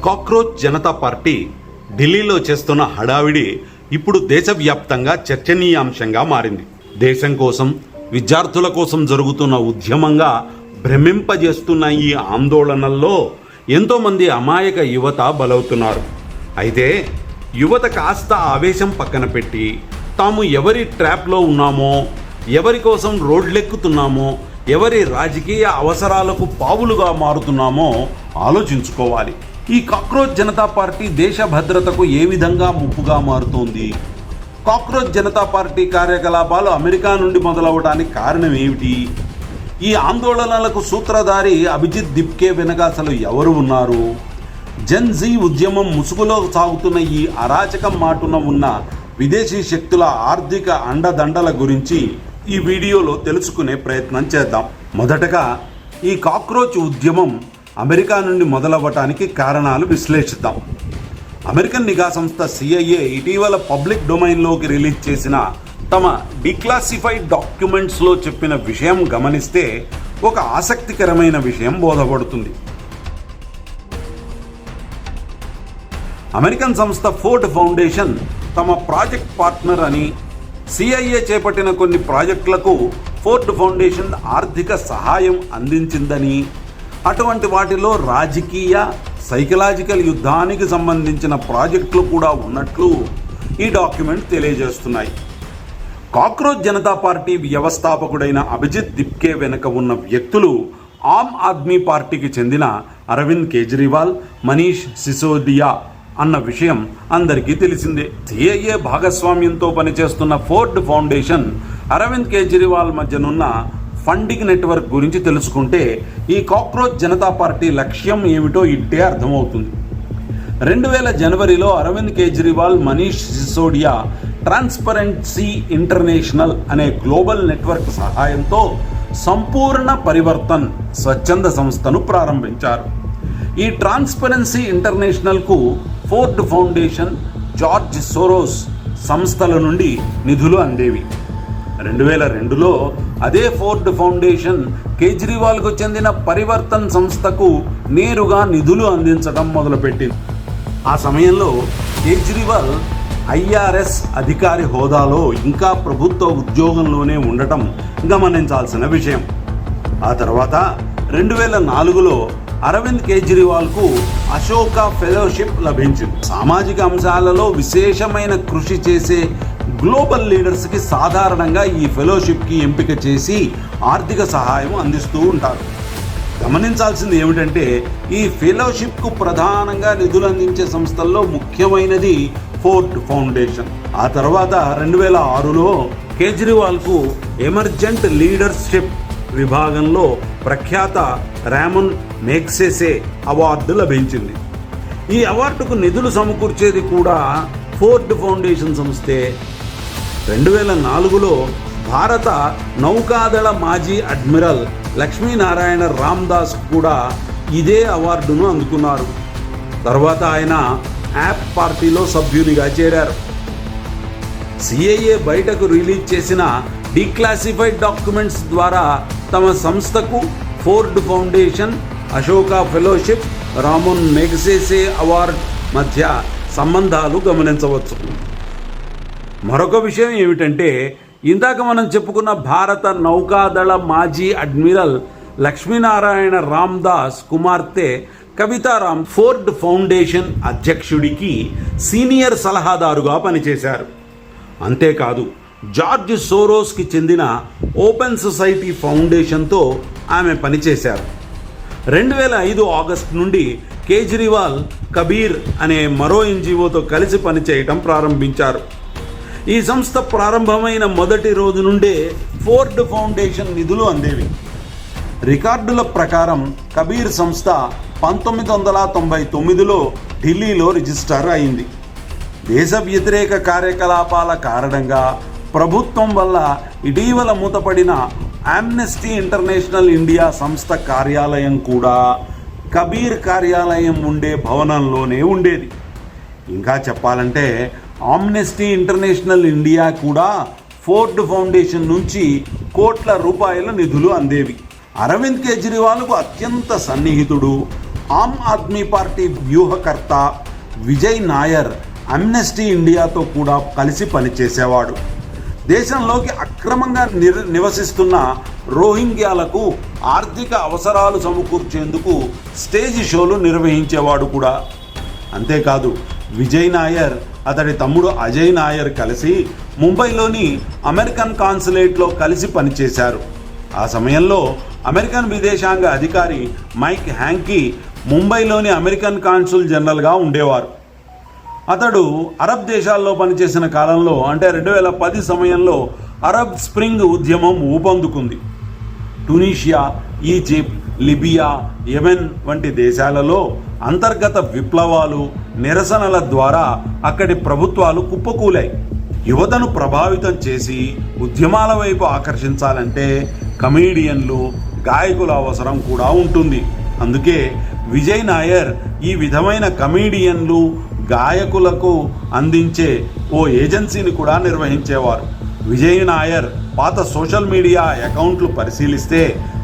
Cockroach Janata party ఢిల్లీలో చేస్తున్న హడావిడి ఇప్పుడు దేశవ్యాప్తంగా చర్చనీయాంశంగా మారింది. దేశం కోసం, విద్యార్థుల కోసం జరుగుతున్న ఉద్యమంగా భ్రమింపజేస్తున్న ఈ ఆందోళనల్లో ఎంతోమంది అమాయక యువత బలవుతున్నారు. అయితే యువత కాస్త ఆవేశం పక్కన పెట్టి తాము ఎవరి ట్రాప్లో ఉన్నామో, ఎవరి కోసం రోడ్లెక్కుతున్నామో, ఎవరి రాజకీయ అవసరాలకు పావులుగా మారుతున్నామో ఆలోచించుకోవాలి. ఈ కాక్రోచ్ జనతా పార్టీ దేశ భద్రతకు ఏ విధంగా ముప్పుగా మారుతోంది? కాక్రోచ్ జనతా పార్టీ కార్యకలాపాలు అమెరికా నుండి మొదలవడానికి కారణం ఏమిటి? ఈ ఆందోళనలకు సూత్రధారి అభిజిత్ దిప్కే వెనక అసలు ఎవరు ఉన్నారు? జెన్ జీ ఉద్యమం ముసుగులో సాగుతున్న ఈ అరాచకం మాటున ఉన్న విదేశీ శక్తుల ఆర్థిక అండదండల గురించి ఈ వీడియోలో తెలుసుకునే ప్రయత్నం చేద్దాం. మొదటగా ఈ కాక్రోచ్ ఉద్యమం అమెరికా నుండి మొదలవ్వటానికి కారణాలు విశ్లేషిద్దాం. అమెరికన్ నిఘా సంస్థ CIA ఇటీవల పబ్లిక్ డొమైన్లోకి రిలీజ్ చేసిన తమ డిక్లాసిఫైడ్ డాక్యుమెంట్స్లో చెప్పిన విషయం గమనిస్తే ఒక ఆసక్తికరమైన విషయం బోధపడుతుంది. అమెరికన్ సంస్థ ఫోర్డ్ ఫౌండేషన్ తమ ప్రాజెక్ట్ పార్ట్నర్ అని, CIA చేపట్టిన కొన్ని ప్రాజెక్టులకు ఫోర్డ్ ఫౌండేషన్ ఆర్థిక సహాయం అందించిందని, అటువంటి వాటిలో రాజకీయ, సైకలాజికల్ యుద్ధానికి సంబంధించిన ప్రాజెక్టులు కూడా ఉన్నట్లు ఈ డాక్యుమెంట్ తెలియజేస్తున్నాయి. కాక్రోచ్ జనతా పార్టీ వ్యవస్థాపకుడైన అభిజిత్ దిప్కే వెనుక ఉన్న వ్యక్తులు ఆమ్ ఆద్మీ పార్టీకి చెందిన అరవింద్ కేజ్రీవాల్, మనీష్ సిసోడియా అన్న విషయం అందరికీ తెలిసిందే. CIA భాగస్వామ్యంతో పనిచేస్తున్న ఫోర్డ్ ఫౌండేషన్, అరవింద్ కేజ్రీవాల్ మధ్యనున్న ఫండింగ్ నెట్వర్క్ గురించి తెలుసుకుంటే ఈ కాక్రోచ్ జనతా పార్టీ లక్ష్యం ఏమిటో ఇట్టే అర్థమవుతుంది. 2000 జనవరిలో అరవింద్ కేజ్రీవాల్, మనీష్ సిసోడియా ట్రాన్స్పరెన్సీ ఇంటర్నేషనల్ అనే గ్లోబల్ నెట్వర్క్ సహాయంతో సంపూర్ణ పరివర్తన్ స్వచ్ఛంద సంస్థను ప్రారంభించారు. ఈ ట్రాన్స్పరెన్సీ ఇంటర్నేషనల్కు ఫోర్డ్ ఫౌండేషన్, జార్జ్ సోరోస్ సంస్థల నుండి నిధులు అందేవి. 2002లో అదే ఫోర్డ్ ఫౌండేషన్ కేజ్రీవాల్కు చెందిన పరివర్తన్ సంస్థకు నేరుగా నిధులు అందించడం మొదలుపెట్టింది. ఆ సమయంలో కేజ్రీవాల్ IRS అధికారి హోదాలో ఇంకా ప్రభుత్వ ఉద్యోగంలోనే ఉండటం గమనించాల్సిన విషయం. ఆ తర్వాత 2004లో అరవింద్ కేజ్రీవాల్కు అశోక ఫెలోషిప్ లభించింది. సామాజిక అంశాలలో విశేషమైన కృషి చేసే గ్లోబల్ లీడర్స్కి సాధారణంగా ఈ ఫెలోషిప్కి ఎంపిక చేసి ఆర్థిక సహాయం అందిస్తూ ఉంటారు. గమనించాల్సింది ఏమిటంటే ఈ ఫెలోషిప్కు ప్రధానంగా నిధులు అందించే సంస్థల్లో ముఖ్యమైనది ఫోర్డ్ ఫౌండేషన్. ఆ తర్వాత 2006లో కేజ్రీవాల్కు ఎమర్జెంట్ లీడర్షిప్ విభాగంలో ప్రఖ్యాత రామన్ మెగ్సెసే అవార్డు లభించింది. ఈ అవార్డుకు నిధులు సమకూర్చేది కూడా ఫోర్డ్ ఫౌండేషన్ సంస్థే. 2004లో భారత నౌకాదళ మాజీ అడ్మిరల్ లక్ష్మీనారాయణ రామ్దాస్ కూడా ఇదే అవార్డును అందుకున్నారు. తర్వాత ఆయన యాప్ పార్టీలో సభ్యునిగా చేరారు. CIA బయటకు రిలీజ్ చేసిన డిక్లాసిఫైడ్ డాక్యుమెంట్స్ ద్వారా తమ సంస్థకు Ford Foundation, Ashoka Fellowship, Ramon Magsaysay Award మధ్య సంబంధాలు గమనించవచ్చు. మరొక విషయం ఏమిటంటే ఇందాక మనం చెప్పుకున్న భారత నౌకాదళ మాజీ అడ్మిరల్ లక్ష్మీనారాయణ రామ్దాస్ కుమార్తె కవితారామ్ ఫోర్డ్ ఫౌండేషన్ అధ్యక్షుడికి సీనియర్ సలహాదారుగా పనిచేశారు. అంతేకాదు జార్జ్ సోరోస్కి చెందిన ఓపెన్ సొసైటీ ఫౌండేషన్తో ఆమె పనిచేశారు. 2005 ఆగస్టు నుండి కేజ్రీవాల్ కబీర్ అనే మరో NGOతో కలిసి పనిచేయటం ప్రారంభించారు. ఈ సంస్థ ప్రారంభమైన మొదటి రోజు నుండే ఫోర్డ్ ఫౌండేషన్ నిధులు అందేవి. రికార్డుల ప్రకారం కబీర్ సంస్థ 1999లో ఢిల్లీలో రిజిస్టర్ అయింది. దేశ వ్యతిరేక కార్యకలాపాల కారణంగా ప్రభుత్వం వల్ల ఇటీవల మూతపడిన ఆమ్నెస్టీ ఇంటర్నేషనల్ ఇండియా సంస్థ కార్యాలయం కూడా కబీర్ కార్యాలయం ఉండే భవనంలోనే ఉండేది. ఇంకా చెప్పాలంటే ఆమ్నెస్టీ ఇంటర్నేషనల్ ఇండియా కూడా ఫోర్డ్ ఫౌండేషన్ నుంచి కోట్ల రూపాయల నిధులు అందేవి. అరవింద్ కేజ్రీవాల్కు అత్యంత సన్నిహితుడు, ఆమ్ ఆద్మీ పార్టీ వ్యూహకర్త విజయ్ నాయర్ అమ్నెస్టీ ఇండియాతో కూడా కలిసి పనిచేసేవాడు. దేశంలోకి అక్రమంగా నివసిస్తున్న రోహింగ్యాలకు ఆర్థిక అవసరాలు సమకూర్చేందుకు స్టేజ్ షోలు నిర్వహించేవాడు కూడా. అంతేకాదు, విజయ్ నాయర్ అతడి తమ్ముడు అజయ్ నాయర్ కలిసి ముంబైలోని అమెరికన్ కాన్సులేట్లో కలిసి పనిచేశారు. ఆ సమయంలో అమెరికన్ విదేశాంగ అధికారి మైక్ హ్యాంకీ ముంబైలోని అమెరికన్ కాన్సుల్ జనరల్గా ఉండేవారు. అతడు అరబ్ దేశాల్లో పనిచేసిన కాలంలో అంటే 2010 సమయంలో అరబ్ స్ప్రింగ్ ఉద్యమం ఊపందుకుంది. ట్యునీషియా, ఈజిప్ట్, లిబియా, యెమెన్ వంటి దేశాలలో అంతర్గత విప్లవాలు, నిరసనల ద్వారా అక్కడి ప్రభుత్వాలు కుప్పకూలాయి. యువతను ప్రభావితం చేసి ఉద్యమాల వైపు ఆకర్షించాలంటే కమీడియన్లు, గాయకుల అవసరం కూడా ఉంటుంది. అందుకే విజయ్ నాయర్ ఈ విధమైన కమీడియన్లు, గాయకులకు అందించే ఓ ఏజెన్సీని కూడా నిర్వహించేవారు. విజయ్ నాయర్ పాత సోషల్ మీడియా అకౌంట్లు పరిశీలిస్తే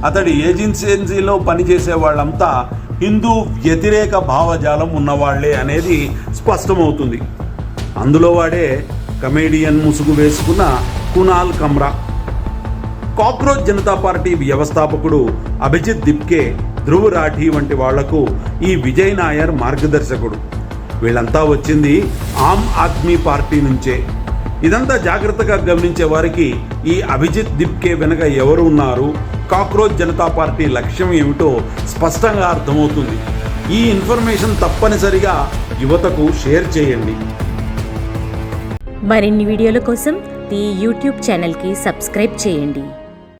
అతడి ఏజెన్సీలో పనిచేసే వాళ్ళంతా హిందూ వ్యతిరేక భావజాలం ఉన్నవాళ్లే అనేది స్పష్టమవుతుంది. అందులో వాడే కమేడియన్ ముసుగు వేసుకున్న కునాల్ కమ్రా. కాక్రోచ్ జనతా పార్టీ వ్యవస్థాపకుడు అభిజిత్ దిప్కే, ధ్రువ్ రాఠీ వంటి వాళ్లకు ఈ విజయ్ నాయర్ మార్గదర్శకుడు. వీళ్ళంతా వచ్చింది ఆమ్ ఆద్మీ పార్టీ నుంచే. ఇదంతా జాగ్రత్తగా గమనించే వారికి ఈ అభిజిత్ దిప్కే వెనుక ఎవరు ఉన్నారు, కాక్రోచ్ జనతా పార్టీ లక్ష్యం ఏమిటో స్పష్టంగా అర్థమవుతుంది. ఈ ఇన్ఫర్మేషన్ తప్పనిసరిగా యువతకు షేర్ చేయండి. మరిన్ని వీడియోల కోసం ఈ యూట్యూబ్ ఛానల్కి సబ్స్క్రైబ్ చేయండి.